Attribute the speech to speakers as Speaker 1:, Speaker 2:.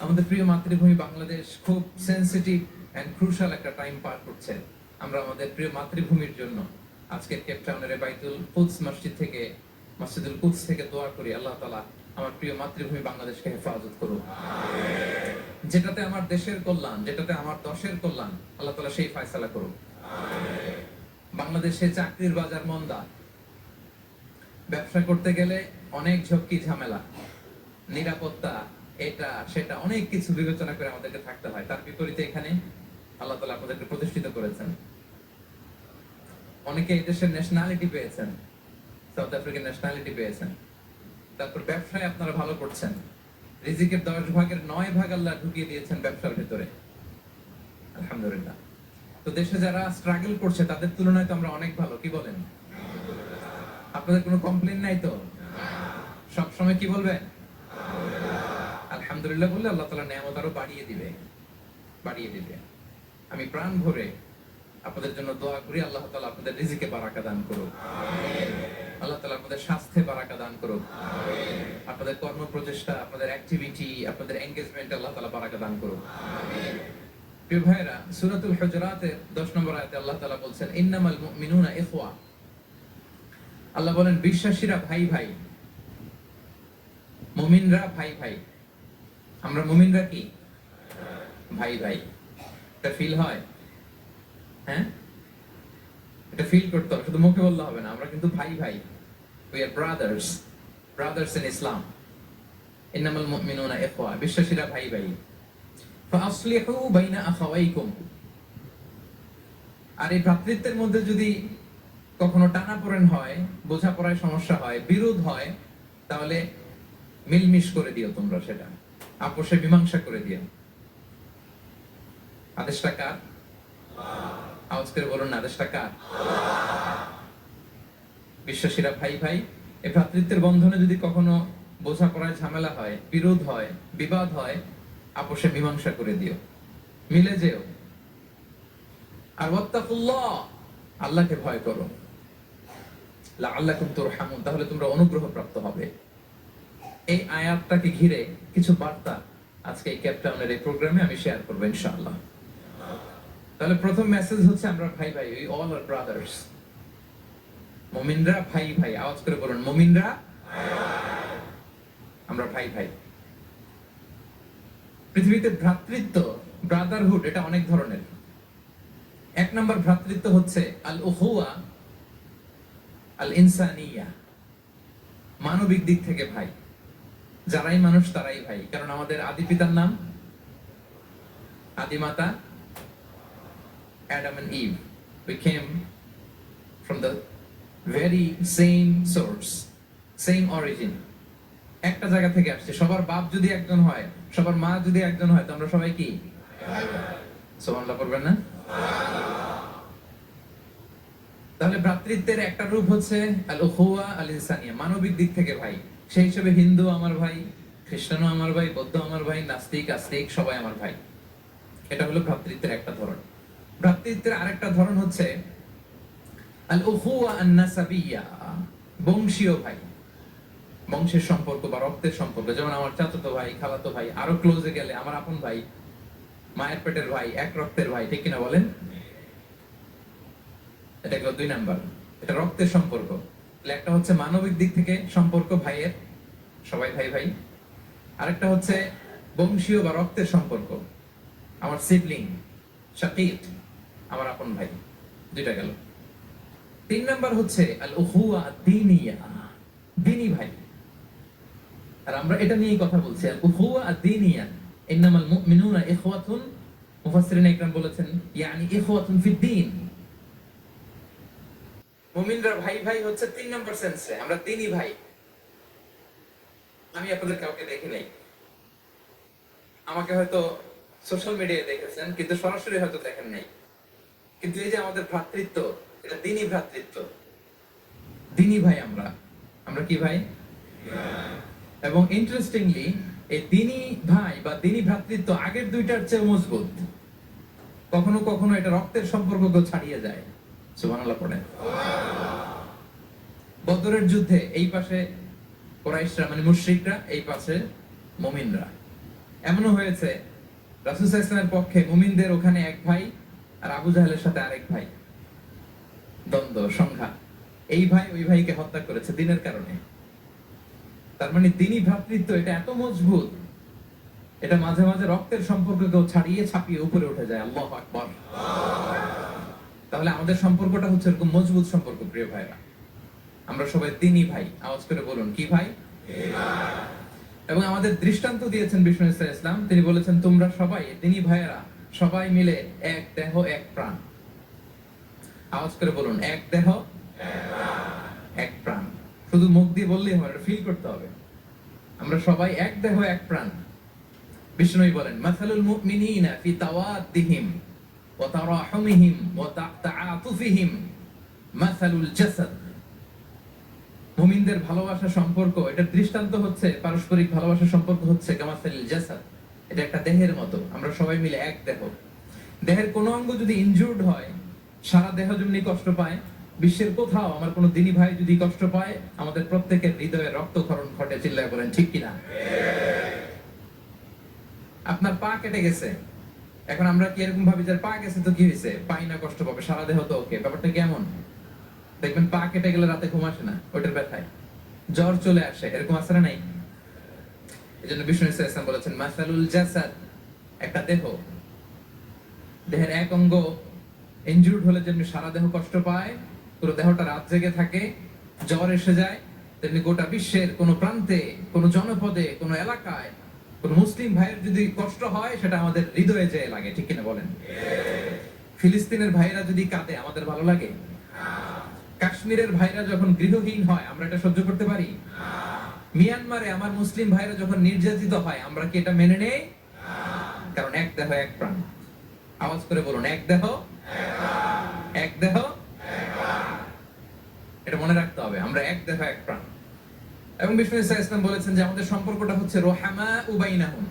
Speaker 1: আমাদের প্রিয় মাতৃভূমি বাংলাদেশ খুব সেনসিটিভ এন্ড ক্রুশাল একটা টাইম পার করছে। আমরা আমাদের প্রিয় মাতৃভূমির জন্য আজকের কেপ টাউনের বাইতুল কুদস মসজিদ থেকে, মসজিদুল কুদস থেকে দোয়া করি, আল্লাহ তাআলা আমার প্রিয় মাতৃভূমি বাংলাদেশকে হেফাজত করুন। যেটাতে আমার দেশের কল্যাণ, যেটাতে আমার দশের কল্যাণ, আল্লাহ তাআলা সেই ফয়সালা করুন। বাংলাদেশে চাকরির বাজার মন্দা, ব্যবসা করতে গেলে অনেক ঝক্কি ঝামেলা, নিরাপত্তা, এটা সেটা অনেক কিছু বিবেচনা করে আমাদেরকে থাকতে হয়। তার বিপরীতে এখানে আল্লাহ তাআলা আপনাদেরকে প্রতিষ্ঠিত করেছেন। অনেকে এই দেশের ন্যাশনালিটি পেয়েছেন, সাউথ আফ্রিকান ন্যাশনালিটি পেয়েছেন। তারপর ব্যবসায় আপনারা ভালো করছেন, রিজিকের 10 ভাগের 9 ভাগ আল্লাহ ঢুকিয়ে দিয়েছেন ব্যবসার ভিতরে, আলহামদুলিল্লাহ। তো দেশে যারা স্ট্রাগল করছে তাদের তুলনায় তো আমরা অনেক ভালো, কি বলেন? আপনাদের কোনো কমপ্লেইন নাই তো? সব সময় কি বলবেন? আলহামদুলিল্লাহ বললে আল্লাহ তাআলা নিয়ামত আরো বাড়িয়ে দিবে। আমি প্রাণ ভরে আপনাদের জন্য দোয়া করি, আল্লাহ তাআলা আপনাদের রিজিকে বারাকা দান করুক, আল্লাহ তাআলা আপনাদের স্বাস্থ্যে বারাকা দান করুক, আপনাদের কর্ম প্রচেষ্টা, আপনাদের অ্যাক্টিভিটি, আপনাদের এনগেজমেন্ট আল্লাহ তাআলা বারাকা দান করুক। প্রিয় ভাইরা, সূরাতুল হুজুরাতের 10 নম্বর আয়াতে আল্লাহ তাআলা বলছেন, ইন্নামাল মুমিনুনা ইখওয়া। আল্লাহ বলেন বিশ্বাসীরা ভাই ভাই, মুমিনরা ভাই ভাই। আমরা মুমিনরা কি ভাই ভাই? এটা ফিল হয়? হ্যাঁ, এটা ফিল করতে হবে, শুধু মুখে বললে হবে না। আমরা কিন্তু ভাই ভাই, উই আর ব্রাদার্স ইন ইসলাম। ইন্নামাল মুমিনুনা ইখওয়া, বিশ্বাসীরা ভাই ভাই। ফাসলিহু বাইনা আখাওয়াইকুম। আর এই ভ্রাতৃত্বের মধ্যে যদি কখনো টানাপোড়েন হয়, বোঝাপড়ায় সমস্যা হয়, বিরোধ হয়, তাহলে মিলমিশ করে দিও তোমরা, সেটা আপোষে মীমাংসা করে দিও। আদেশটা কার? আওয়াজ করে বলুন না, আদেশটা কার? বিশ্বাসীরা ভাই ভাই। এই ভ্রাতৃত্বের বন্ধনে যদি কখনো বোঝাপড়ায় ঝামেলা হয়, বিরোধ হয়, বিবাদ হয়, আপোষে মীমাংসা করে দিও, মিলে যেও। আর ওয়াত্তাকুল্লাহ, আল্লাহকে ভয় করো, লাআল্লাকুম তুরহামুন, তাহলে তোমরা অনুগ্রহ প্রাপ্ত হবে। এই আয়াতটাকে ঘিরে কিছু বার্তা আজকে এই কেপ টাউনের এই প্রোগ্রামে আমি শেয়ার করব ইনশাআল্লাহ। তাহলে প্রথম মেসেজ হচ্ছে আমরা ভাই ভাই, উই অল আর ব্রাদার্স। মুমিনরা ভাই ভাই, আওয়াজ করে বলুন, মুমিনরা আমরা ভাই ভাই। পৃথিবীতে ভ্রাতৃত্ব, ব্রাদারহুড, এটা অনেক ধরনের। এক নম্বর ভ্রাতৃত্ব হচ্ছে আল উখুয়া আল ইনসানিয়া, মানবিক দিক থেকে ভাই। যারাই মানুষ তারাই ভাই, কারণ আমাদের আদি পিতার নাম, আদি মাতা Adam and Eve. We came from the very same source, same origin. একটা জায়গা থেকে আসছে। সবার বাপ যদি একজন হয়, সবার মা যদি একজন হয়, তো আমরা সবাই কি? সুবহানাল্লাহ পড়বেন না? তাহলে ভ্রাতৃত্বের একটা রূপ হচ্ছে আল উখুয়া আল ইনসানিয়া, মানবিক দিক থেকে ভাই। সেই হিসেবে হিন্দু আমার ভাই, খ্রিস্টানও আমার ভাই, বৌদ্ধ আমার ভাই, নাস্তিক আস্তিক সবাই আমার ভাই। এটা হলো ভ্রাতৃত্বের একটা ধরন। ভ্রাতৃত্বের আরেকটা ধরন হচ্ছে আল উখুয়া আন নাসাবিয়া, বংশীয় ভাই, বংশের সম্পর্ক বা রক্তের সম্পর্ক। যেমন আমার চাচাতো ভাই, খালাতো ভাই, আরো ক্লোজে গেলে আমার আপন ভাই, মায়ের পেটের ভাই, এক রক্তের ভাই, ঠিক কিনা বলেন? এটা গেল 2 নাম্বার, এটা রক্তের সম্পর্ক। একটা হচ্ছে মানবিক দিক থেকে সম্পর্ক ভাইয়ের, সবাই ভাই ভাই। আরেকটা হচ্ছে বংশীয় বা রক্তের সম্পর্ক, আমার সিবলিং, শাকিক, আমার আপন ভাই। 2টা গেল। 3 নাম্বার হচ্ছে আল উখুয়া দ্বীনিয়া, দ্বীনি ভাই। আর আমরা এটা নিয়েই কথা বলছি, আল উখুয়া দ্বীনিয়া। ইন্নামাল মুমিনুনা ইখওয়াতুন, মুফাসসিরিন ইকরাম বলেছেন ইয়ানি ইখওয়াতুন ফিদ-দ্বীন। মুমিনরা ভাই ভাই হচ্ছে 3 নাম্বার সেন্সে, আমরা দ্বীনি ভাই। আমি আপনাদের কাউকে দেখি নাই, আমাকে হয়তো সোশ্যাল মিডিয়ায় দেখেছেন, কিন্তু সরাসরি হয়তো দেখেন নাই। কিন্তু এই যে আমাদের ভ্রাতৃত্ব, এটা দ্বীনি ভ্রাতৃত্ব, দ্বীনি ভাই। আমরা কি ভাই? এবং ইন্টারেস্টিংলি এই দ্বীনি ভাই বা দ্বীনি ভ্রাতৃত্ব আগের 2টার চেয়ে মজবুত। কখনো কখনো এটা রক্তের সম্পর্ককেও ছাড়িয়ে যায়। সুবহানাল্লাহ পড়েন। বদরের যুদ্ধে এই পাশে কুরাইশরা মানে মুশরিকরা, এই পাশে মুমিনরা। এমনও হয়েছে রাসূল সাল্লাল্লাহু আলাইহি ওয়াসাল্লামের পক্ষে মুমিনদের ওখানে এক ভাই আর আবু জাহেলের সাথে আরেক ভাই, দ্বন্দ্ব সংঘাত। এই ভাই ওই ভাইকে হত্যা করেছে দিনের কারণে। তার মানে দিনী ভ্রাতৃত্ব এটা এত মজবুত, এটা মাঝে মাঝে রক্তের সম্পর্ককেও ছাড়িয়ে ছাপিয়ে উপরে উঠে যায়। আল্লাহু আকবার। তাহলে আমাদের সম্পর্কটা হচ্ছে এরকম মজবুত সম্পর্ক। প্রিয় ভাইরা, আমরা সবাই দিনী ভাই। আওয়াজ করে বলুন, কি ভাই? এবং আমাদের দৃষ্টান্ত দিয়েছেন বিষ্ণু ইসলাম। তিনি বলেছেন, তোমরা সবাই দিনী ভাইয়েরা সবাই মিলে এক দেহ এক প্রাণ। আওয়াজ করে বলুন, এক দেহ এক প্রাণ। শুধু মুখ দিয়ে বললেই হবে, ফিল করতে হবে। আমরা সবাই এক দেহ এক প্রাণ। বিষ্ণু বলেন, মাসালুল মুমিনিনা ফি তাওয়াদ্দিহিম ওয়া তারাহুমিহিম ওয়া তাআতুফিহিম মাসালুল জাসাদ। মুমিনদের ভালোবাসা সম্পর্ক, এটা দৃষ্টান্ত হচ্ছে পারস্পরিক ভালোবাসা সম্পর্ক হচ্ছে কামাসালিল জাসাদ। এটা একটা দেহের মতো। আমরা সবাই মিলে এক দেহ। দেহের কোনো অঙ্গ যদি ইনজুর্ড হয়, সারা দেহ যেমনি কষ্ট পায়, বিশ্বের কোথাও আমার কোনো দিনী ভাই যদি কষ্ট পায়, আমাদের প্রত্যেকের হৃদয়ে রক্তক্ষরণ ঘটে। চিল্লায় বলেন ঠিক কিনা? আপনার পা কেটে গেছে, এখন আমরা কি এরকম ভাবি যে পা গেছে তো কি হয়েছে, পাই না, কষ্ট পাবে, সারা দেহ তো ওকে। ব্যাপারটা কেমন? দেখবেন পা কেটে গেলে রাতে ঘুম আসে না, ওইটার ব্যথায় জ্বর চলে আসে। এরকম আসে না? নাই? এই জন্য বিষ্ণু ইসলাম বলেছেন, মাসালুল জাসাদ, একটা দেহ, দেহের এক অঙ্গ ইনজুর্ড হলে যেমনি সারা দেহ কষ্ট পায়, পুরো দেহটা রাত জেগে থাকে, জ্বর এসে যায়, তেমনি গোটা বিশ্বের কোন প্রান্তে, কোন জনপদে, কোন এলাকায় কোন মুসলিম ভাইয়ের যদি কষ্ট হয়, সেটা আমাদের হৃদয়ে যেয়ে লাগে। ঠিক কিনা বলেন? ফিলিস্তিনের ভাইরা যদি কাঁদে, আমাদের ভালো লাগে? কাশ্মীরের ভাইরা যখন গৃহহীন হয়, আমরা এটা সহ্য করতে পারি? মিয়ানমারে আমার মুসলিম ভাইরা যখন নির্যাতিত হয়, আমরা কি এটা মেনে নেই? কারণ এক দেহ এক প্রাণ। আওয়াজ করে বলুন, এক দেহ এক দেহ। এটা মনে রাখতে হবে, আমরা এক দেহ এক প্রাণ। এবং বিষ্ণু ইসলাম বলেছেন যে আমাদের সম্পর্কটা হচ্ছে রোহামা উবাইনাহুম,